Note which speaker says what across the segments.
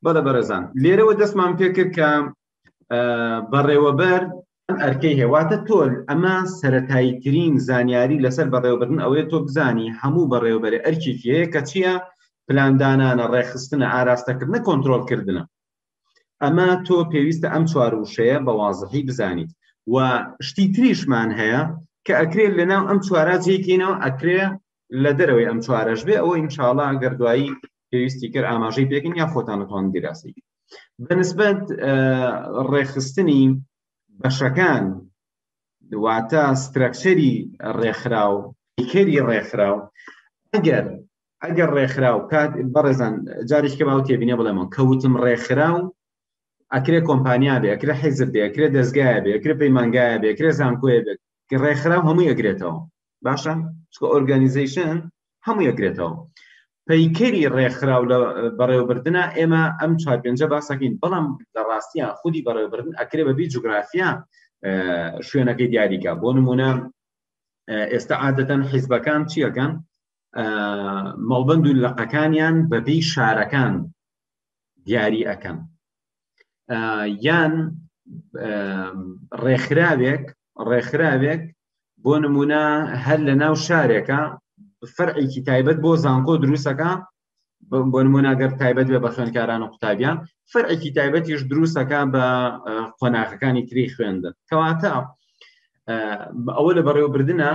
Speaker 1: بەڵێ بەڕێزان لێرەوە دەستمان پێ کرد کە بەڕێوەبەر ئەرکەی هێواتە تۆ ئەمە سەرەتاییترین زانیاری لەسەر بەڕێوەبردن ئەوەیە تۆ بزانی هەموو بەڕێوەبەرێ ئەرکێکی هەیە کە چییە؟ پلاندانانە، ڕێخستنە، ئاراستەکردنە، کۆنتڕۆڵکردنە. ئەمە تۆ پێویستە ئەم چوار وشەیە بە واضحی بزانیت. و شتی تریشمان هەیە کە ئەکرێت لەناو ئەم چوارە جێکینەوە، ئەکرێ لە دەرەوەی ئەم چوارەش بێ، ئەوە ئینشاءڵڵا ئەگەر دوایی پێویستی کرد ئاماژەی پێکەین یا خۆتان دەتوانن دیراسی. بەنسبەت ڕێخستنی بەشەکان واتە سترەکچەری ڕێکخراو، پیکەری ڕێکخراو، ئەگەر ڕێکخراو کات بەڕێزان جارێککە باو تێبینێ بڵێمەوە کەوتم ڕێکخراو ئەکرێ کۆمپانیا بێ، ئەکرێ حیزب بێ، ئەکرێ دەستگایە بێ، ئەکرێ پەیمانگایە بێ، ئەکرێ زانکۆیە بێت کە ڕێکخراو هەمووی ئەگرێتەوە. باشە چکە ئۆرگانیزیشن هەمووی ئەگرێتەوە. پەیکەری ڕێکخراو لە بەڕێوەبردنە ئێمە ئەم 4-5 باسەکەین، بەڵام لە ڕاستیە خودی بەڕێوەبردن ئەکرێ بەبێ جوگرافیا شوێنەکەی دیاریکە. بۆ نمونە ئێستا عادەتەن حیزبەکان چیەکەن؟ مەڵبەند و لەقەکانیان بەبێ شارەکان دیاری ئەەکەن، یان ڕێکخراوێک بۆ نمونە هەر لە ناو شارێکە فەرعێکی تایبەت بۆ زانکۆ دروستەکە، بۆ نمونە گەر تایبەت بێ بە خوێندکاران و قوتابیان، فەرعێکی تایبەتیش دروستەکە بە قۆناغەکانی تری خوێندن. کەواتە ئەوە لە بەڕێوەبردنە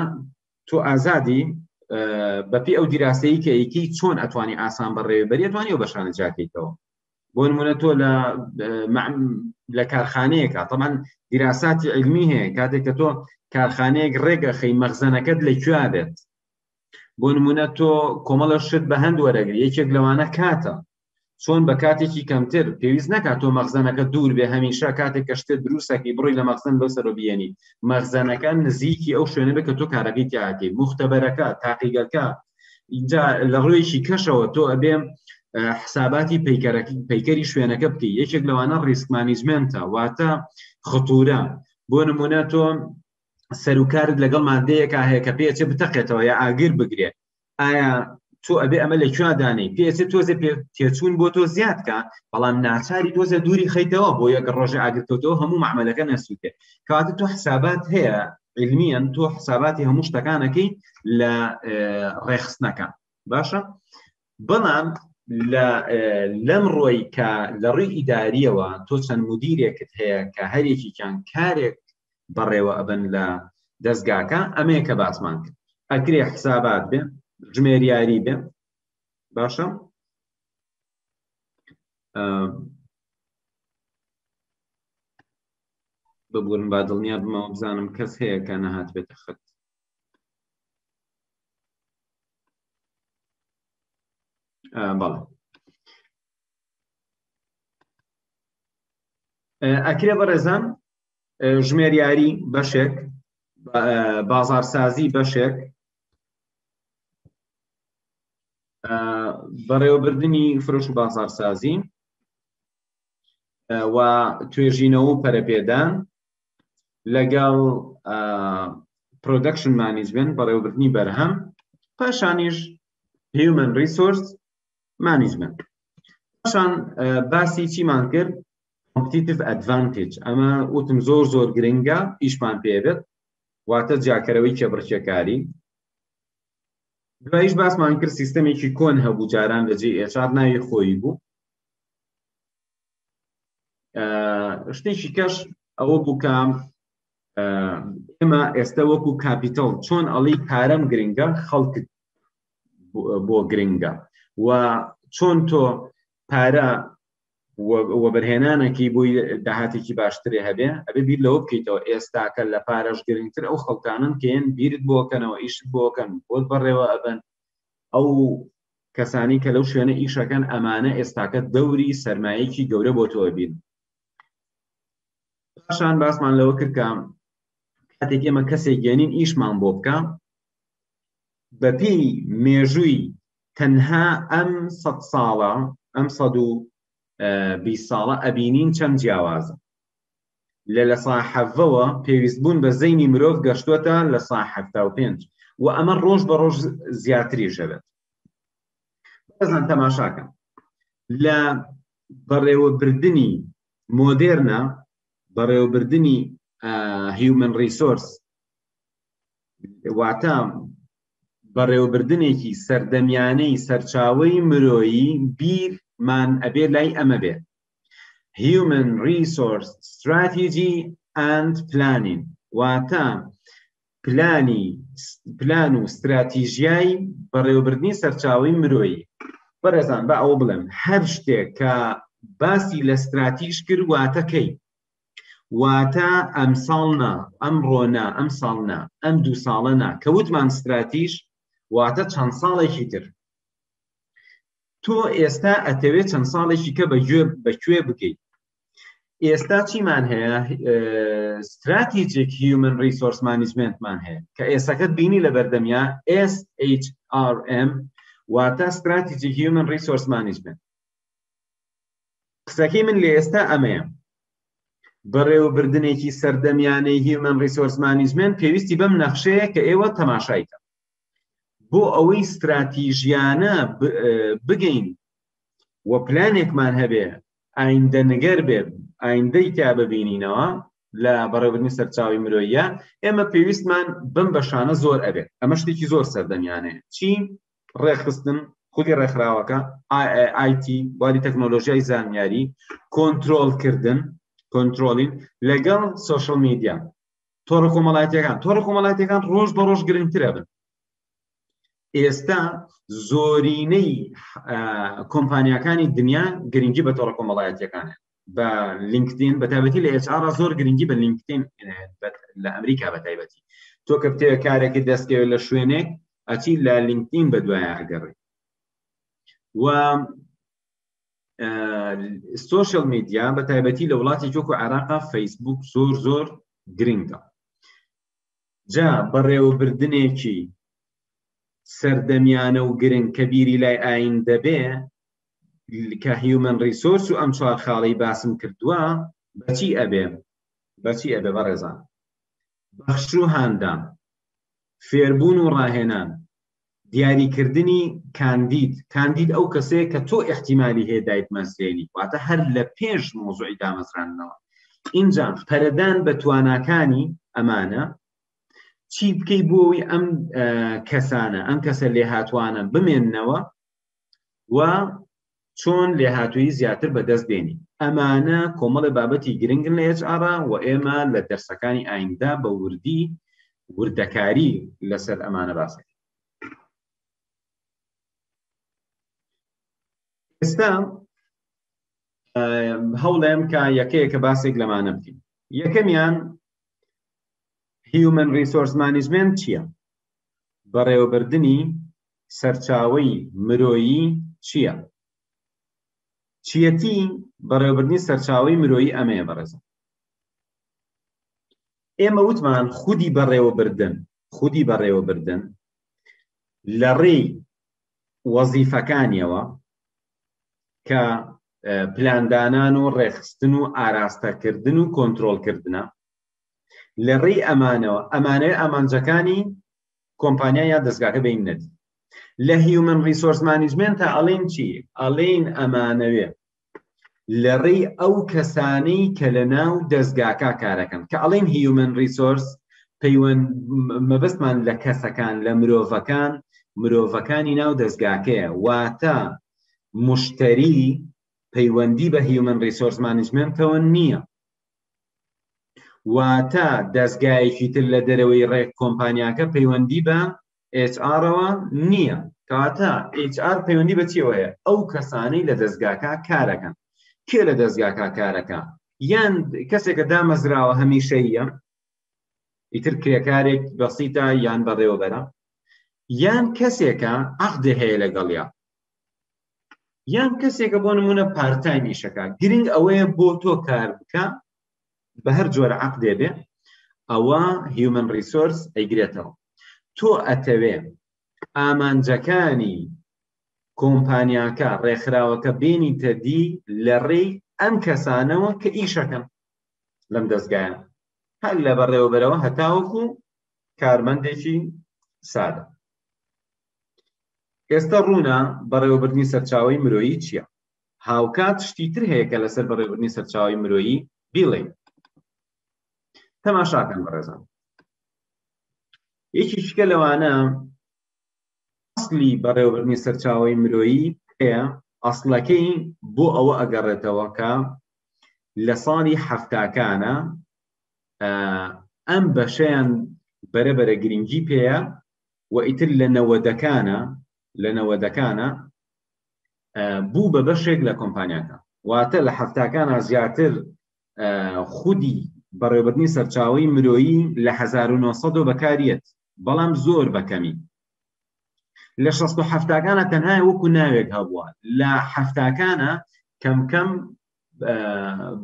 Speaker 1: تۆ ئازادی بەپی ئەو دیراسەیە کە ئەیکەی چۆن ئەتوانی ئاسان بەڕێوەبەری ئەتوانی ئەو بەشانە جاکەیتەوە. بۆ نمونە تۆ لە کارخانەیەکە تەمان دیراساتی علمی هەیە، کاتێک کە تۆ کارخانەیەک ڕێگەخەی مەخزەنەکەت لەکوێ بێت. بۆ نمونە تۆ کۆمەڵە شت بە هەند وەرەگری، یەکێک لەوانە کاتە، چۆن بە کاتێکی کەمتر پێویست نەکات تۆ مەخزەنەکە دوور بێ، هەمیشە کاتێک کە شتێت دروستەکەی بڕۆی لە مەخزەن بۆ سەرۆ بێنی، مەخزەنەکە نزیکی ئەو شوێنە بێ کە تۆ کارەکەی تیاکەی، موختەبەرەکە، تاقیگەکە. اینجا لە ڕوویەکی کەشەوە تۆ ئەبێ حساباتی پەیکەری شوێنەکە بکەی. یەکێک لەوانە ریسک مانیجمنتە، واتە خەتوورە. بۆ نمونە تۆ سەرکارت لەگەڵ مادەیەکە هەیە کە پێچێ بتەقێتەوە یا ئاگر بگرێ، ئایا تۆ ئەبێ ئەمە لەکوێ دانەی؟ پێچێت تۆزێ تێچوون بۆ تۆ زیادکە، بەڵام ناچاری تۆزە دووری خەیتەوە بۆ یەک ڕۆژێ ئاگرکەوتەوە هەموو معاملەکە نەسووتێ. کەواتە تۆ حسابات هەیە علمیان، تۆ حساباتی هەموو شتەکانەکەی لە ڕێخستنەکە. باشە؟ بەڵام لەم ڕۆی کە لە ڕووی ئیداریەوە تۆ چەند مدیرێکت هەیە کە هەرێکیان کارێک بەڕێوە ئەبن لە دەستگاکە، ئەمەیە کە باسمان کرد. ئەکرێ حسابات بێ، ژمێریاری بێ. باشە؟ ببوورن با دڵنیا بمەوە بزانم کەس هەیە کە نەهات بێتە خەت. بەڵێ ئەکرێ بەڕێزان ژمێریاری بەشێک، بازارسازی بەشێک، بەڕێوەبردنی فرۆش و بازارسازی و توێژینەوە و پەرەپێدان لەگەڵ پرۆدەکشن مانیجمنت بەڕێوەبردنی بەرهەم، پاشانیش هیومن ریسۆرس مانیجمنت. پاشان باسی چیمان کرد؟ کۆمپیتیتیڤ ئەدڤانتێج. ئەمە وتم زۆر گرنگە ئیشمان پێبێت، واتە جاکەرەوەی کێبڕکێکاری. دواییش باسمان کرد سیستەمێکی کۆن هەبوو جاران لە JHR ناوی خۆی بوو. شتێکی کەش ئەوە بوو کە ئێمە ئێستا وەکو کاپیتەڵ چۆن ئەڵی پارەم گرنگە، خەڵکت بۆ گرنگە، و چۆن تۆ پارە وەبەرهێنانێکی بۆی داهاتێکی باشترێ هەبێ، ئەبێ بیر لەوە بکەیتەوە ئێستاکە لە پارەش گرنگتر ئەو خەڵکانن کێن بیرت بۆکەنەوە، ئیشت بۆکەن، بۆت بەڕێوە ئەبن. ئەو کەسانی کە لەو شوێنە ئیشەکەن ئەمانە ئێستاکە دەوری سەرمایەکی گەورە بۆ تۆ بین. پاشان باسمان لەوە کرد کە کاتێک ئێمە کەسێک گێنین ئیشمان بۆ بکە، بەپێی مێژووی تەنها ئەم 100 ساڵە، ئەم 120 ساڵە ئەبینین چەند جیاوازە. لە 170ەوە پێویستبوون بە زەینی مرۆڤ گەشتووەتە لە 175، و ئەمە ڕۆژ بە ڕۆژ زیاتری شەبێت. بەزان تەماشاکەن لە بەڕێوەبردننی مۆدێرنە، بەڕێوەبردننی هیومن ریسۆرس واتە بەڕێوەبردنێکی سەردەمیانەی سەرچاوەی مرۆیی بیرمان ئەبێ لای ئەمە بێت. Human Resource Strategy and Planning واتە پلان و استراتیژیای بەڕێوەبردننی سەرچاوەی مرۆیی. بەڕێزان بە ئەوە بڵێم هەر شتێک کە باسی لە استراتیژ کرد واتە کەی واتە ئەم ساڵنا ئەم ڕۆنا ئەم ساڵنا ئەم 2 ساڵەنا کە وتمان استراتیژ واتە چەند ساڵێکی تر. تۆ ئێستا ئەتەوێت چەند ساڵێکی کە بەکوێ بکەیت. ئێستا چیمان هەیە؟ Strategic Human Resource Managementمان هەیە کە ئێستاکەت بینی لە بەردەمیا SHRM واتە Strategic Human Resource Management. قسەکەی من لە ئێستا ئەمەیە بەڕێوەبردنێکی سەردەمیانەی Human Resource Management پێویستی بەم نەخشەیە کە ئێوە تەماشایکە بۆ ئەوەی استراتیژیانە بگەین و پلانێکمان هەبێ ئایندە نگەر بێ ئایندەی تا ببینینەوە لە بەڕێوەبردنی سەرچاوی مرۆییە ئێمە پێویستمان بم بەشانە زۆر ئەبێت. ئەمە شتێکی زۆر سەردەمیانەیە. چی؟ ڕێخستن خودی ڕێکخراوەکە IT بواری تەکنۆلۆژیای زانیاری کۆنترۆلین لەگەڵ سۆشڵ میدیا تۆڕە کۆمەڵایەتیەکان ڕۆژ بە ڕۆژ گرنگترە بن. ئێستا زۆرینەی کۆمپانیاکانی دنیا گرنگی بە تۆڕە کۆمەڵایەتیەکانە بە لینکدین بەتایبەتی لە HR زۆر گرنگی بە لینکدین لە ئەمریکا بەتایبەتی تۆ کە بتەوێت کارێکی دەستکەوێت لە شوێنێک ئەچی لە لینکدین بە دوایە ئەگەڕێ و سۆشڵ میدیا بەتایبەتی لە وڵاتی وەکو عێراقا فەیسبوک زۆر گرنگە. جا بەڕێوەبردنێکی سەردەمیانە و گرنگ کە بیری لای ئایندە بێ کە هیومن ریسۆرس و ئەم 4 خاڵەی باسم کردووە بەچی ئەبێ بەڕێزان؟ بەخش و هاندان، فێربوون و ڕاهێنان، دیاریکردنی کاندید ئەو کەسەیە کە تۆ احتیمالی هەیە دایت مەزرێنی واتە هەر لە پێش مۆزوعی دامەزرانەوە. اینجا پەرەدان بە تواناکانی ئەمانە چی بکەی بۆی ئەم کەسانە ئەم کەسە لێهاتوانە بمێننەوە و چۆن لێهاتووی زیاتر بەدەست بێنی. ئەمانە کۆمەڵی بابەتی گرنگن لە HR و ئێمە لە دەرسەکانی ئایندا بە وردەکاری لەسەر ئەمانە باسەکەین. ئێستا هەوڵێم کە یەکەیەکە باسێک لەمانە بکەین. یەکەمیان Human Resource Management چییە؟ بەڕێوەبردنی سەرچاوەی مرۆیی چییە؟ چیەتی بەڕێوەبردنی سەرچاوەی مرۆیی ئەمەیە بەڕێزم. ئێمە وتمان خودی بەڕێوەبردن لە ڕێی وەزیفەکانیەوە کە پلاندانان و ڕێخستن و ئاراستەکردن و کۆنترۆلکردنە لە ڕێی ئەمانەیە ئامانجەکانی کۆمپانیا یا دەستگاکە بین نەدی. لە هیومن ریسۆرس مانیجمنتە ئەڵێن چی؟ ئەڵێن ئەمانەوێ لە ڕێی ئەو کەسانەی کە لە ناو دەستگاکە کارەکەن کە ئەڵێن هیومن ریسۆرس مەبەستمان لە کەسەکان لە مرۆڤەکانی ناو دەستگاکەیە واتە مشتری پەیوەندی بە هیومن ریسۆرس مانیجمنتەوە نییە واتە دەستگایەکی تر لە دەرەوەی ڕێک کۆمپانیاکە پەیوەندی بە HR-ەوە نییە. کەواتە HR پەیوەندی بە چیەوەیە؟ ئەو کەسانەی لە دەستگاکە کارەکەن. کێ لە دەستگاکە کارەکە؟ یان کەسێکە دامەزراوە هەمیشەیە ئیتر کرێکارێک بەسیتە یان بەڕێوەبەرە یان کەسێکە عەقدێ هەیە لەگەڵیا یان کەسێکە بۆ نمونە پارتایم ئیشەکە. گرنگ ئەوەیە بۆ تۆ کار بکە بە هەر جۆرە عەقدێ بێ ئەوە هیومن ریسۆرس ئەیگرێتەوە. تۆ ئەتەوێ ئامانجەکانی کۆمپانیاکە ڕێکخراوەکە بێنیتە دی لە ڕێی ئەم کەسانەوە کە ئیشەکەن لەم دەستگایە هەر لە بەڕێوەبەرەوە هەتاوەکو کارمەندێکی سادە. ئێستا ڕوونا بەڕێوەبردنی سەرچاوەی مرۆیی چییە؟ هاوکات شتی تر هەیە کە لەسەر بەڕێوەبردننی سەرچاوی مرۆیی بیڵێ. تەماشاکەن بەڕێزان، یەکیشکە لەوانە ئەسلی بەڕێوەبردننی سەرچاوی مرۆیی هەیە. ئەسڵەکەی بۆ ئەوە ئەگەڕێتەوە کە لە ساڵی هەفتاکانە ئەم بەشەیان بەرەبەرە گرنگی پێیە و ئیتر لە نەوەدەکانە بوو بە بەشێک لە کۆمپانیاکە. واتە لە هەفتاکانە زیاتر خودی بەڕێوەبردننی سەرچاوی مرۆیی لە 1970 بەکارێت، بەڵام زۆر بەکەمی. لە 1970کانە تەنها وەکو ناوێک هەبووە، لە هەفتاکانە کەم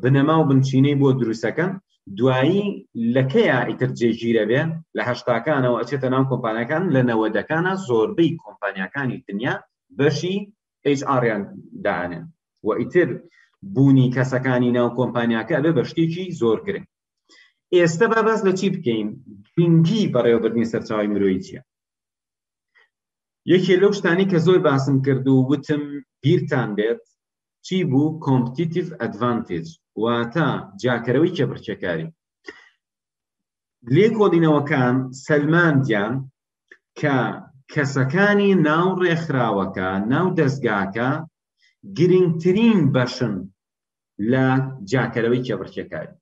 Speaker 1: بنەما و بنچینەی بۆ دروستەکەن. دوایی لەکەیە ئیتر جێگیرە بێ لە 80کانەوە ئەچێتە ناو کۆمپانیەکان. لە 90کانە زۆربەی کۆمپانیەکانی دنیا بەشی HR دانێن و ئیتر بوونی کەسەکانی ناو کۆمپانیاکە بێ بە شتێکی زۆر گرنگ. ئێستا بابەس لە چی بکەین؟ گرنگی بەڕێوەبردننی سەرچاوی مرۆیی چییە؟ یەکێ لەو شتانی کە زۆر باسم کرد و وتم بیرتان بێت چی بوو؟ کۆمپیتیتیڤ ئەدڤانتێج، واتە جاکەرەوەی کێبڕکێکاری. لێ کۆڵینەوەکان سەلماندیان کە کەسەکانی ناو ڕێکخراوەکە ناو دەستگاکە گرنگترین بەشن لە جاکەرەوەی کێبڕکێکاری.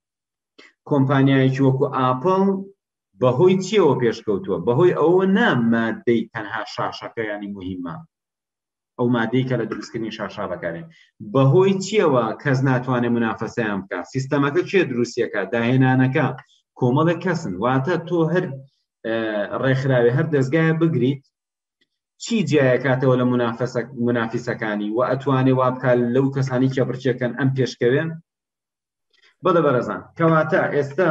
Speaker 1: کۆمپانیایەکی وەکو ئاپڵ بەهۆی چیەوە پێشکەوتووە؟ بەهۆی ئەوە نا مادەی تەنها شاشەکەیانی مهمە، ئەو مادەی کە لە دروستکردنی شاشا بەکارێن. بەهۆی چیەوە کەس ناتوانێت منافەسەیان بکات؟ سیستەمەکە کێ دروستیەکە؟ داهێنانەکە کۆمەڵە کەسن. واتە تۆ هەر ڕێکخراوێ هەر دەستگایە بگریت چی جیایەکاتەوە لە منافیسەکانی و ئەتوانێ وا بکات لەو کەسانی کێبڕکێکن ئەم پێشکەوێن. بەڵێ بەرەزان، کەواتە ئێستا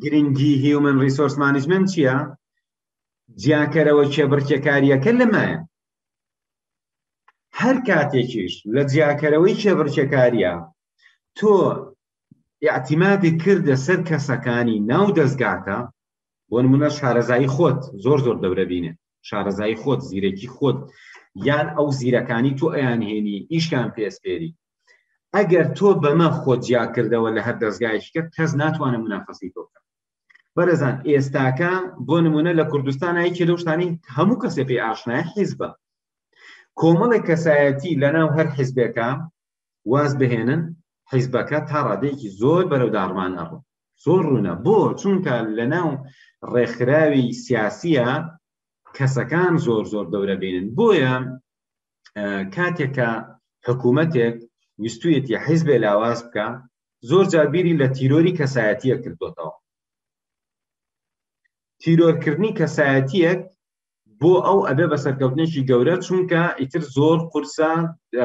Speaker 1: گرنگی هیومن ریسۆرس مانیجمنت چییە؟ جیاکەرەوە کێبڕکێکاریەکە لەمایە. هەر کاتێکیش لە جیاکەرەوەی کێبڕکێکاریە تۆ ئیعتیمادی کردە سەر کەسەکانی ناو دەستگاکە، بۆ نمونە شارەزایی خۆت زۆر دەورە بینێ، شارەزایی خۆت، زیرەکی خۆت، یان ئەو زیرەکانی تۆ ئەیان هێنی ئیشکان پێسپێری. ئەگەر تۆ بەمە خۆت جیا کردەوە لە هەر دەستگایشکە کەس ناتوانێت منافەسی تۆ بکات. بەرەزان، ئێستاکە بۆ نمونە لە کوردستان یەکێ لەو شتانی هەموو کەسێ پێی ئاشنایە حیزبە. کۆمەڵێک کەسایەتی لەناو هەر حیزبێکە واز بهێنن حیزبەکە تا ڕادەیەکی زۆر بەرەو داڕمان ئەڕۆ. زۆر ڕوونە. بۆ؟ چونکە لەناو ڕێکخراوی سیاسیە کەسەکان زۆر دەورە بینن. بۆیە کاتێکە حکوومەتێک ویستویەتی حیزبێ لاواز بکە، زۆر جاربیری لە تیرۆری کەسایەتیە کردوتەوە. تیرۆرکردنی کەسایەتیەک بۆ ئەو ئەبێ بە سەرکەوتنێکی گەورە، چونکە ئیتر زۆر قورسە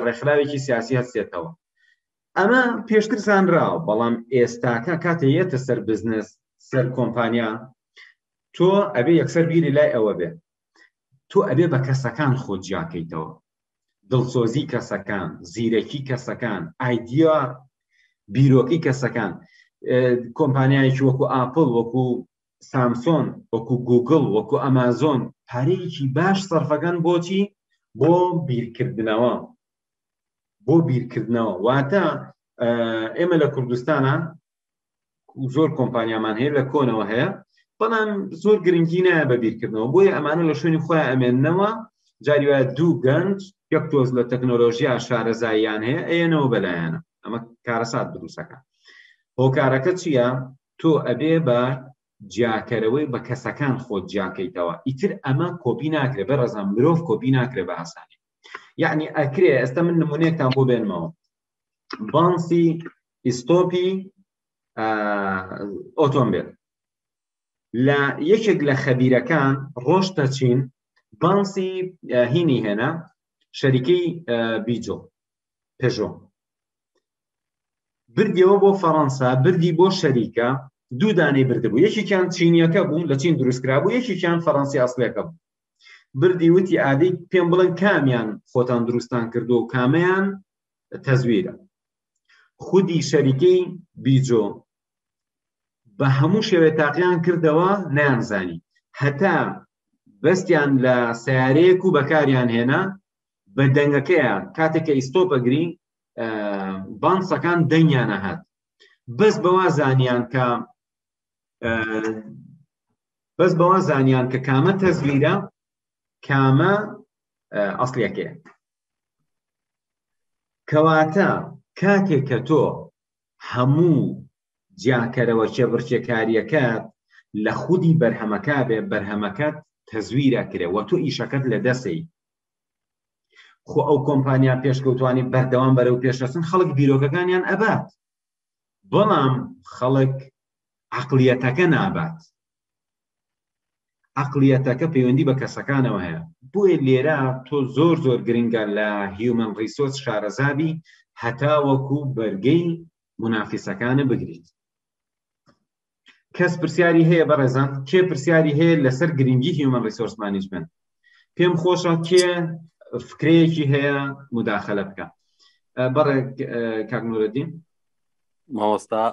Speaker 1: ڕێکخراوێکی سیاسی هەستێتەوە. ئەمە پێشتر زانراوە، بەڵام ئێستاکە کاتێیەتە سەر بزنس، سەر کۆمپانیا، تۆ ئەبێ یەکسەر بیری لای ئەوە بێ تۆ ئەبێ بە کەسەکان خۆت جیاکەیتەوە، دڵسۆزی کەسەکان، زیرەکی کەسەکان، ئایدیا بیرۆکی کەسەکان. کۆمپانیایەکی وەکو ئاپڵ، وەکو سامسۆن، وەکو گوگڵ، وەکو ئەمازۆن پارەیەکی باش سەرفەکەن بۆچی؟ بۆ بیرکردنەوە. واتە ئێمە لە کوردستانە زۆر کۆمپانیامان هەیە لە کۆنەوە هەیە، بەڵام زۆر گرنگی نایە بە بیرکردنەوە. بۆیە ئەمانە لە شوێنی خۆیان ئەمێننەوە، جاری وایە دوو گەنج یەک تۆز لە تەکنۆلۆژیا شارەزاییان هەیە ئەیەنەوە بەلایەنە، ئەمە کارەسات دروستەکە. هۆکارەکە چییە؟ تۆ ئەبێ بە جیاکەرەوەی بە کەسەکان خۆت جیاکەیتەوە. ئیتر ئەمە کۆپی ناکرێت، بەڕێزان، مرۆڤ کۆپی ناکرێت بە ئاسانی. یعنی ئەکرێ، ئێستا من نمونەیەکتان بۆ بێنمەوە، بانسی ئیستۆپی ئۆتۆمبیل لە یەکێک لە خەبیرەکان ڕۆشتە چین، بانسی هینی هێنا، شەریکەی بیجۆ پێژۆ، بردیەوە بۆ فەڕەنسا، بردی بۆ شەریکە، دوو دانەی بردبوو، یەکێکیان چینیەکە بوو لە چین دروستکرا بوو، یەکێکیان فەڕەنسی ئەسڵیەکە بوو. بردی وتی ئادەی پێم بڵێن کامیان خۆتان دروستان کردو و کامیان تەزویرە. خودی شەریکەی بیجۆ بە هەموو شێوێ تاقییان کردەوە، نەیانزانی، هەتا بەستیان لە سیارەیەک و بەکاریان هێنا، بە دەنگەکەیان کاتێکە ئیستۆپەگری بانسەکان دەنگیانە هات بەس بەوا زانیان کە کامە تەزویرە کامە ئەسڵیەکەیە. کەواتە کاتێک کە تۆ هەموو جیاکەرەوە چێبڕچێکاریەکەت لە خودی بەرهەمەکە بێ بەرهەمەکەت تەزویرە کرێ و تۆ ئیشەکەت لە دەسەی خۆ ئەو کۆمپانیا پێشکەوتوانی بەردەوام بەرەو پێشەچن خەڵک بیرۆکەکانیان ئەبات بەڵام خەڵک عەقڵیەتەکە نابات. عەقڵیەتەکە پەیوەندی بە کەسەکانەوە هەیە. بۆیە لێرە تۆ زۆر گرنگە لە هیومن ریسۆرس شارەزابی هەتا وەکو بەرگەی منافیسەکانە بگریت. کەس پرسیاری هەیە بەڕێزان کێ پرسیاری هەیە لەسەر گرنگی هیومن ریسۆرس مانیجمنت؟ پێم خۆشە کێ فکرەیەکی هەیە مداخەلە بکە. بەڕێ کاک نورەدین.
Speaker 2: مامۆستا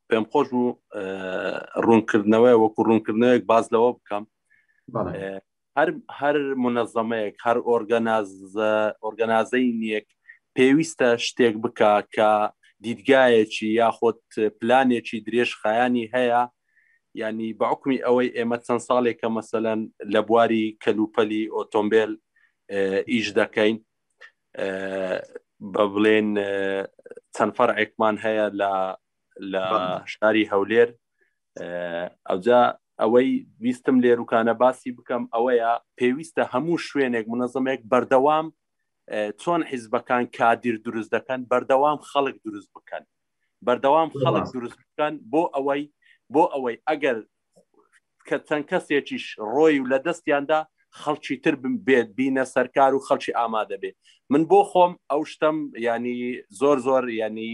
Speaker 2: پێم خۆش بوو ڕوونکردنەوەی وەکو ڕوونکردنەوەیەک باز لەوە بکەم. هەر منەظەمەیەک هەر ئۆرگەنازەیەک پێویستە شتێک بکە کە دیدگایەکی یاخۆت پلانێکی درێژخایانی هەیە، ینی بەعکمی ئەوەی ئێمە چەند ساڵێکە مەسەلەن لە بواری کەلوپەلی ئۆتۆمبیل ئیش دەکەین، بە بڵێن چەند فەرعێکمان هەیە لە شاری هەولێر. ئەوجا ئەوەی ویستم لێروکانە باسی بکەم ئەوەیە پێویستە هەموو شوێنێک منەظەمێک بەردەوام چۆن حیزبەکان کادیر دروست دەکەن بەردەوام خەڵک دروست بکەن، بەردەوام خەڵک دروست بکەن بۆ ئەوەی ئەگەر کە چەند کەسێکیش ڕۆی و لە دەستیاندا خەڵکی تر بێت بینە سەرکار و خەڵکی ئامادە بێت. من بۆ خۆم ئەو شتم ینی زۆر ینی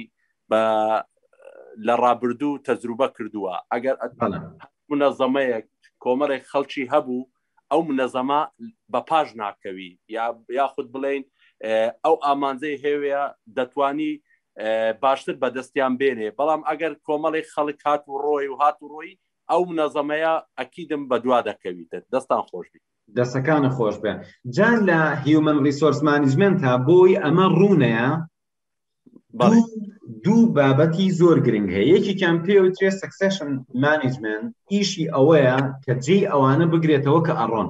Speaker 2: بە لە ڕابردوو تەجروبە کردووە. ئەگەر منەظەمەیەک کۆمەڵێک خەڵکی هەبوو ئەو منەظەمە بە پاش ناکەوی یاخود بڵێن ئەو ئامانجەی هەیە دەتوانی باشتر بەدەستیان بێنێ، بەڵام ئەگەر کۆمەڵێک خەڵک هات و ڕۆی ئەو منەظەمەیە ئەکیدم بە دوا دەکەویتر. دەستان خۆش بێت.
Speaker 1: دەستەکانە خۆش بێ. جان لە هیومن ریسۆرس مانیجمنتە بۆی ئەمە ڕوونەیە دوو بابەتی زۆر گرنگ هەیە. یەکێکیان پێوترێت سەکسێشن مانیجمنت، ئیشی ئەوەیە کە جێی ئەوانە بگرێتەوە کە ئەڕۆن.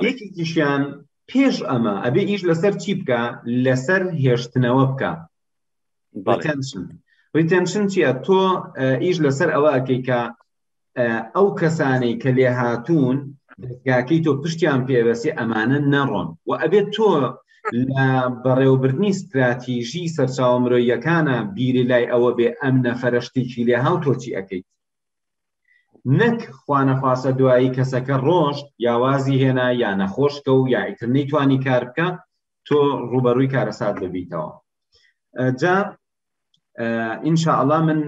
Speaker 1: یەکێکیشیان پێش ئەمە ئەبێ ئیش لەسەر چی بکە؟ لەسەر هێشتنەوە بکە. ریتێنشن چییە؟ تۆ ئیش لەسەر ئەوە ئەکەی کە ئەو کەسانەی کە لێ هاتوون دەستگاکەی تۆ پشتیان پێوەسی ئەمانە نەڕۆن و ئەبێت تۆ لە بەڕێوەبردننی استراتیژی سەرچاوە مرۆییەکانە بیری لای ئەوە بێ ئەم نەفەرشتێکی لێ هاو تۆچی ئەەکەیت، نەک خوانەخواسە دوایی کەسەکە ڕۆشت یاوازی هێنا یا نەخۆشکە و یا ئیتر نەیتوانی کار بکە تۆ ڕوبەڕووی کارەسات ببیتەوە. جا ئینشاءالله من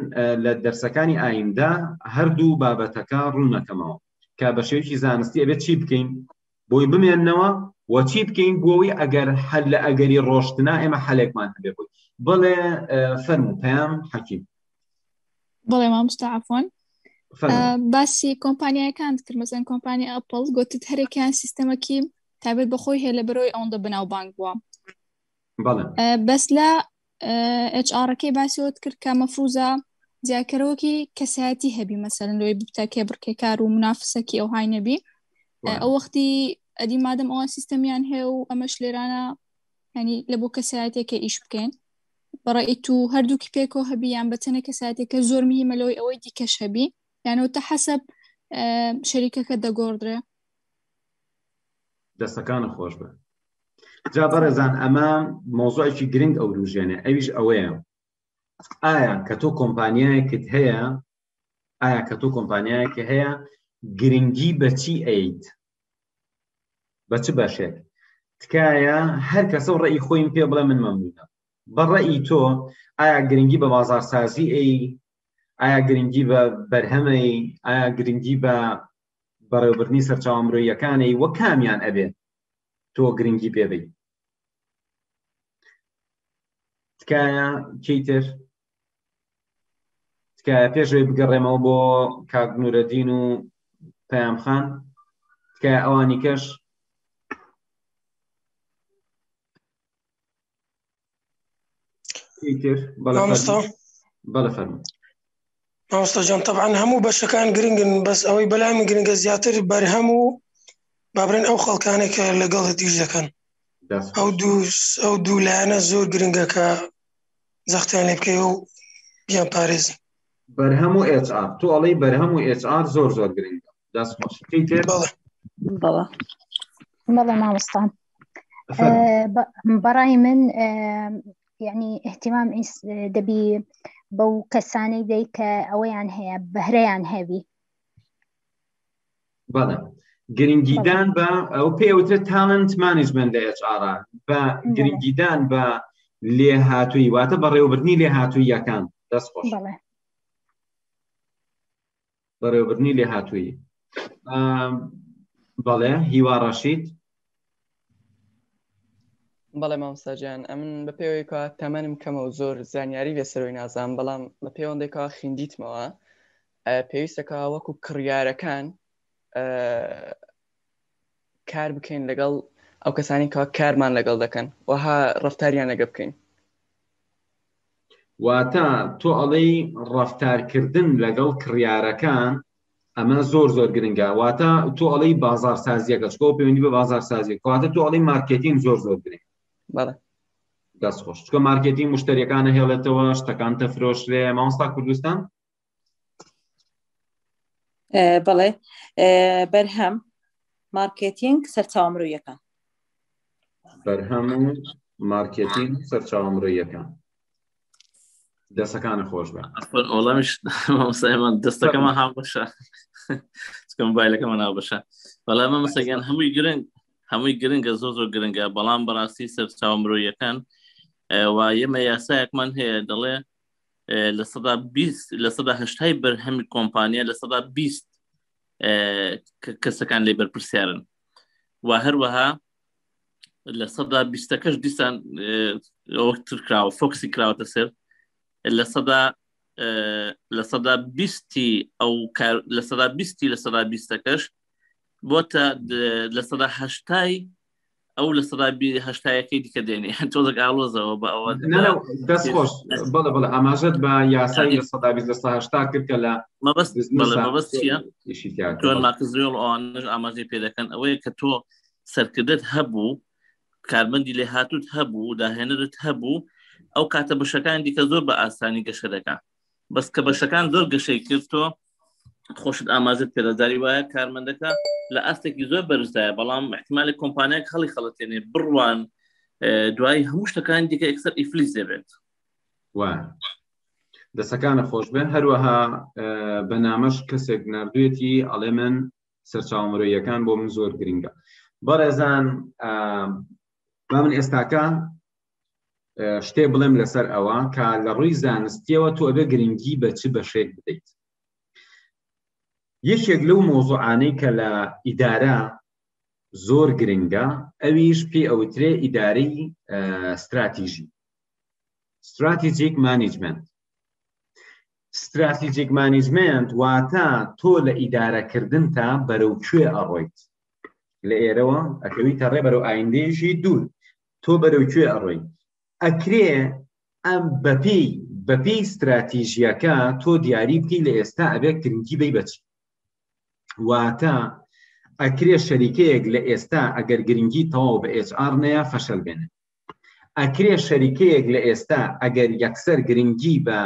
Speaker 1: لە دەرسەکانی ئایندە هەردوو بابەتەکە ڕوونەکەمەوە کە بە شێوەیەکی زانستی ئەبێت چی بکەین بۆی بمێننەوە و چی بکەین بۆەوەی ئەگەر هەل لە ئەگەری ڕۆشتنا ئێمە حەلێکمان هەبێ بووی. بڵێ فەرموو پەیام حەکیم.
Speaker 3: بڵێ مامۆستا عەفوان باسی کۆمپانیایەکان کرد، مەسەڵەن کۆمپانیای ئەپڵ گوتت هەرێکیان سیستەمەکی تایبەت بەخۆی هەیە لە بەرەوەی ئەوەندە بەناوبانگ بووە. بەس لە HR-ەکەی باسیەوەت کرد کە مەفروزە جیاکەرەوەکی کەسایەتی هەبی، مەسەڵەن لەوەی بتاکێ بڕکێکار و منافسەکی ئەو های نەبی. ئەو وەختی ئەدی مادەم ئەوان سیستەمیان هەیە و ئەمەش لێرانە ینی لە بۆ کەسایەتێکە ئیش بکەین بەڕێی تو هەردووکی پێکەوە هەبی یان بەچەنە کەسایەتێکە زۆر میهمە لەوەی ئەوەی دیکەش هەبی یانەوەتە حەسەب شەریکەکە دەگۆڕدرێ.
Speaker 1: دەستەکانە خۆش بە. جا بەڕێزان ئەمە مۆزوعێکی گرنگ ئەو روژێنێ، ئەویش ئەوەیە ئایا کە تۆ کۆمپانیایەکت هەیە گرنگی بەچی ئەیت، بە چ بەشێک؟ تکایە هەر کەسە و ڕێی خۆیم پێ بڵێ من مەمنونە. بەڕێی تۆ ئایا گرنگی بە بازارسازی ئەی، ئایا گرنگی بە بەرهەمەی، ئایا گرنگی بە بەڕێوەبردننی سەرچاوە مرۆییەکانەی وە کامیان ئەبێت تۆ گرنگی پێبی؟ تکایە کەیتر تکایە پێشەوەی بگەڕێمەوە بۆ کاک نورەدین و پەیام خان، تکایە ئەوانی کەش بەڵێ فەرموو
Speaker 4: مامۆستا جان طبعا هەموو بەشەکان گرنگن بەس ئەوەی بەلای من گرنگە زیاتر بەرهەم و بابرێن ئەو خەڵکانێک کە لەگەڵ دیش دەکەن ئەو دوو لایەنە زۆر گرنگە کە زەختیان لێ بکەی و بیان پارێزی
Speaker 1: بەرهەم و HR تۆ ئەڵێ بەرهەم و HR زۆر گرنگە دەست خۆش
Speaker 5: بەڵێ مامۆستا بەڕای من یعنی احتیمام دەبی بەو کەسانەی دەی کە ئەوەیان هەیە بەهرەیان هەبی
Speaker 1: بەڵێ گرنگیدان بە ئەو پێوترێت تالنت مانیجمنت لە HR بە گرنگیدان بە لێهاتووی واتە بەڕێوەبردنی لێهاتوویەکان دەست خۆش بەڕێوەبردنی لێهاتووی بەڵێ هیوا ڕەشید
Speaker 6: بەڵێ مامۆستاجان ئەمن بە پێوەی کە تەمەنم کەمە و زۆر زانیاری لەسەرەوەی نازانم بەڵام بە پەیوەندێکەوە خوێندیتمەوە پێویستەکە وەکو کڕیارەکان کار بکەین لەگەڵ ئەو کەسانی کە کارمان لەگەڵ دەکەن وەها ڕەفتاریان لەگە بکەین
Speaker 1: واتە تۆ ئەڵێی ڕەفتارکردن لەگەڵ کڕیارەکان ئەمە زۆر گرنگە واتە تۆ ئەڵێی بازارسازیەکە چکۆ پەیوەندی بە بازارسازی واتە تۆ ئەڵێی مارکێتینگ زۆر گرنگ دەست خۆش چکە مارکێتینگ مشتریەکانە هێڵێتەوە شتەکان تەفرۆشرێ مامۆستا کوردستان
Speaker 7: بەڵێ بەرهەم مارکێتینگ سەرچاوەمڕۆییەکان
Speaker 1: بەرهەم و مارکێتینگ سەرچاوەمڕۆییەکان دەستەکانە خۆش بە
Speaker 8: وەڵامیش مامۆستایمان دەستەکەمە هاو بەشە چکە مۆبایلەکەمە ناو بەشە بەڵام مامۆستاگیان هەمووی گرنگە زۆر گرنگە بەڵام بەڕاستی سەرچاوەمڕۆییەکان و ئێمە یاسایەکمان هەیە دەڵێ لە 180 بەرهەمی کۆمپانیا لە 120 کەسەکان لێ بەرپرسیارن و هەروەها لە 120ەکەش دیسان ئەوەکتر کراوە فۆکسی کراوەتە سەر لە 120 ئەو لە 120ەکەش بۆتە لە 180 ئەو لە 180ەکەی دیکە دێنێ تۆزێک ئاڵۆزەوە بە ئەوە
Speaker 1: دەست خۆش بەڵێ ئاماژەت بە یاسای لە 180 کرد کە لە
Speaker 8: مەبەست چییە؟ تۆ مارکزیۆڵ ئەوانش ئاماژەی پێ دەکەن ئەوەیە کە تۆ سەرکردت هەبوو کارمەندی لێ هاتووت هەبوو داهێنرت هەبوو ئەو کاتە بەشەکان دیکە زۆر بە ئاسانی گەشە دەکات بەس کە بەشەکان زۆر گەشەی کرد تۆ خۆشت ئاماژت پێدەداری وایە کارمەندەکە لە ئاستێکی زۆر بەرزدایە بەڵام احتیمالی کۆمپانیایك خەڵەتێنێ بڕوان دوای هەموو شتەکان دیکە ئەکسەر ئیفلیس دەبێت
Speaker 1: دەستەکانە خۆش بێن هەروەها بەنامەش کەسێک نردوێتی ئەڵێ من سەرچاوەمڕۆییەکان بۆ من زۆر گرنگە بەڕێزان با من ئێستاکە شتێ بڵێم لەسەر ئەوە کە لە ڕووی زانستیەوە تۆ ئەبێ گرنگی بە چ بەشێک بدەیت یەکێک لەو مۆزوعانەی کە لە ئیدارە زۆر گرنگە ئەویش پێی ئەوترێ ئیدارەی استراتیژی استراتیجیک مانیجمنت استراتیجیک مانیجمنت واتە تۆ لە ئیدارەکردن تا بەرەو کوێ ئەڕۆیت لە ئێرەوە ئەکەویتە ڕێ بەرەو ئایندێژی دوور تۆ بەرەو کوێ ئەڕۆیت ئەکرێ ئەم بەپێی استراتیژیەکە تۆ دیاری بکەی لە ئێستا ئەبێ گرنگی بی بەچی واتە ئەکرێ شەریکەیەک لە ئێستا ئەگەر گرنگی تەواو بە HR نەیە فەشەل بێنێت ئەکرێ شەریکەیەک لە ئێستا ئەگەر یەکسەر گرنگی بە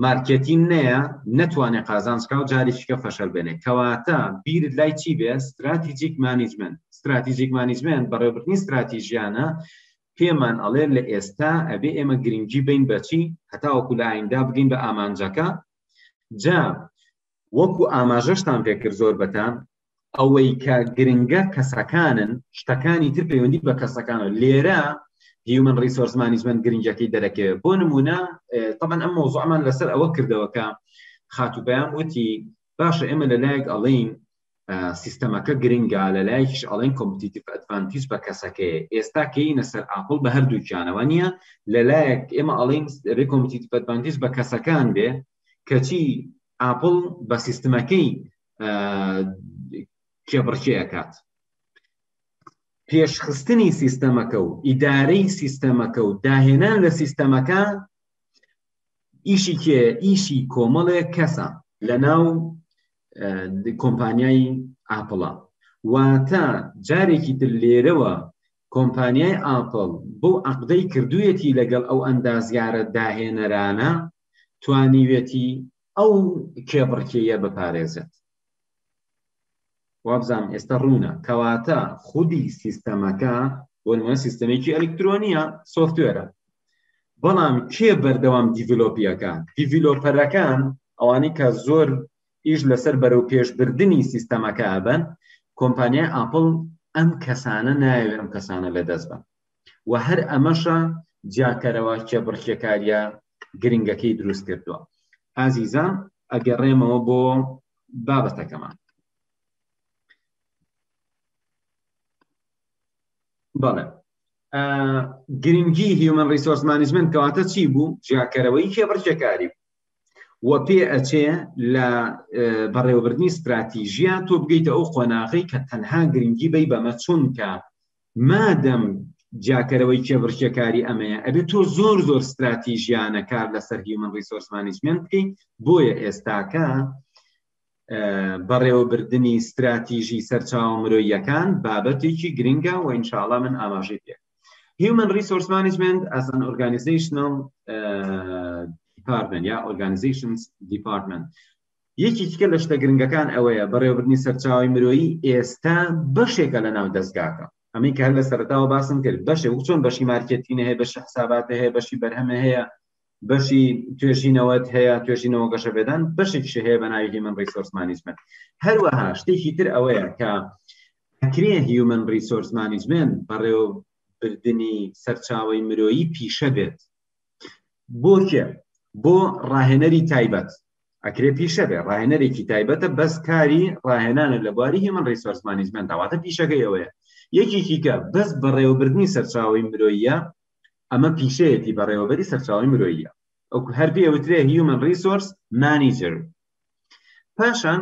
Speaker 1: مارکێتین نەیە نەتوانێت قازانچکە و جاریشکە فەشەل بێنێت کەواتە بیرت لای چی بێ استراتیجیک مانیجمنت استراتیجیک مانیجمنت بەڕێوەبردنی استراتیژیانە پێمان ئەڵێ لە ئێستا ئەبێ ئێمە گرنگی بین بەچی هەتاوەکو لە ئایندا بگەین بە ئامانجەکە جا وەکو ئاماژەشتان پێکرد زۆر بەتان ئەوەی کە گرنگە کەسەکانن شتەکانی تر پەیوەندی بە کەسەکانە لێرە هیومن ریسۆرس مانیجمنت گرنگەکەی دەرەکەوێت بۆ نمونە طبعا ئەم مۆزوعمان لەسەر ئەوە کردەوە کە خاتوبەیان وتی باشە ئێمە لەلایەک ئەڵێین سیستەمەکە گرنگە لەلایەکیش ئەڵێن کۆمپیتیتیڤ ئەدڤانتیج بە کەسەکەی ئێستا کەینە سەر ئاپڵ بە هەردووکیانەوە نییە لەلایەک ئێمە ئەڵێن کۆمپیتیتیڤ ئەدڤانتیج بە کەسەکان بێ کەچی ئاپڵ بە سیستەمەکەی کێبڕکێ پێشخستنی سیستەمەکە و ئیدارەی سیستەمەکە و داهێنان لە سیستەمەکە ئیشی کێ ئیشی کۆمەڵێک کەسە لە ناو کۆمپانیای ئاپڵە واتە جارێکی تر لێرەوە کۆمپانیای ئاپڵ بۆ عەقدەی کردوویەتی لەگەڵ ئەو ئەندازیارە داهێنەرانە توانیوێتی ئەو کێبڕکێیە بپارێزێت. وابزانم ئێستا ڕوونە کەواتە خودی سیستەمەکە بۆ نمونە سیستەمێکی ئەلکترۆنیە سۆفتوێرە، بەڵام کێ بەردەوام دیڤلۆپیەکان؟ دیڤلۆپەرەکان ئەوانەی کە زۆر ئیش لەسەر بەرەو پێشبردننی سیستەمەکە ئەبن. کۆمپانیای ئاپڵ ئەم کەسانە نایەوێت ئەم کەسانە لەدەست بن و هەر ئەمەشە جاکەرەوە کێبڕکێکاریە گرنگەکەی دروست کردووە. ئازیزان ئەگەڕێمەوە بۆ بابەتەکەمان. بەڵێ گرنگی هیومن ریسۆرس مانیجمنت کەواتە چی بوو؟ جیاکەرەوەی کێبڕکێکاری و پێ ئەچێ لە بەڕێوەبردننی استراتیژیا تۆ بگەیتە ئەو قۆناغی کە تەنها گرنگی بەی بەمە چونکە مادەم جاکەرەوەی کێبڕکێکاری ئەمەیە ئەبێت تۆ زۆر زۆر استراتیژیانە کار لەسەر هیومن ریسۆرس مانیجمنت بکەیت. بۆیە ئێستاکە بەڕێوەبردننی استراتیژی سەرچاوە مرۆییەکان بابەتێکی گرنگە و ئینشاءالله من ئاماژەی پێ. Human Resource Management as an organizational department یا organizations department یەکی تکە لە شتە گرنگەکان ئەوەیە بەڕێوەبردننی سەرچاوی مرۆیی ئێستا بەشێکە لە ناو دەستگاکە. ئەمەی کە هەر لە سەرەتاوە باسم کرد بەشێک چۆن بەشی مارکێتینە هەیە، بەشی حساباتە هەیە، بەشی بەرهەمە هەیە، بەشی توێژینەوەت هەیە، توێژینەوە گەشەبێدان بەشێکیش هەیە بە ناوی Human Resource Management. هەروەها شتێکی تر ئەوەیە کە ئەکرێ Human Resource Management بەڕێوەبردننی سەرچاوی مرۆیی پیشە بێت. بۆ کێ؟ بۆ ڕاهێنەری تایبەت ئەکرێ پیشە بێ. ڕاهێنەرێکی تایبەتە بەس کاری ڕاهێنانە لە بواری Human Resource Management داواتە پیشەکەی ئەوەیە. یەکێکی کە بەس بەڕێوەبردننی سەرچاوی مرۆییە ئەمە پیشەیەتی بەڕێوەبەری سەرچاوی مرۆییە. ئەو هەر پێ ئەوترێ Human Resource Manager. پاشان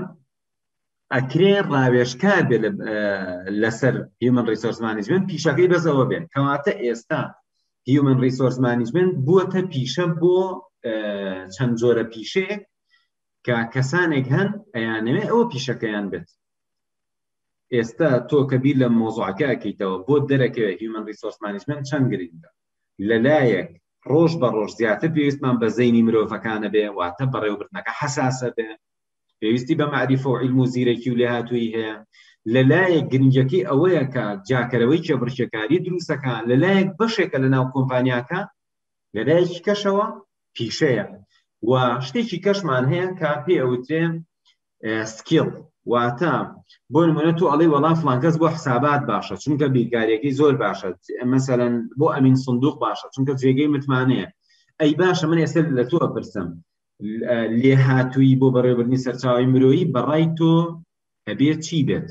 Speaker 1: ئەکرێ ڕاوێژکار بێ لەسەر Human Resource Management پیشەکەی بەزەوە بێن. کەواتە ئێستا Human Resource Management بووەتە پیشە بۆ چەند جۆرە پیشەیەک کە کەسانێک هەن ئەیانەوێ ئەوە پیشەکەیان بێت. ئێستا تۆ کە بیر لە مۆزوعەکە ئەکەیتەوە بۆ دەرەکەوێت Human Resource Management چەند گرنگە. لەلایەک ڕۆژ بە ڕۆژ زیاتر پێویستمان بە زەینی مرۆڤەکانە بێ واتە بەڕێوەبردنەکە حەساسە بێ، پێویستی بە معریفە و عیلم و زیرەکی و لێهاتووی هەیە. لەلایەک گرنگەکەی ئەوەیە کە جاکەرەوەی کێبڕکێکاری دروستەکە، لەلایەک بەشێکە لە ناو کۆمپانیاکە، لەلایەکی کەشەوە پیشەیە. و شتێکی کەشمان هەیە کە پێ ئەوترێ سکیڵ، واتە بۆ نمونە تۆ ئەڵێ وەڵام فڵان کەس بۆ حسابات باشە چونکە بیرکاریەکەی زۆر باشە، مەسەلەن بۆ ئەمین سندوق باشە چونکە جێگەی متمانەیە. ئەی باشە من ئێستا لە تۆ ئەپرسم لێهاتووی بۆ بەڕێوەبردننی سەرچاوی مرۆیی بەڕای تۆ هەبێت چی بێت؟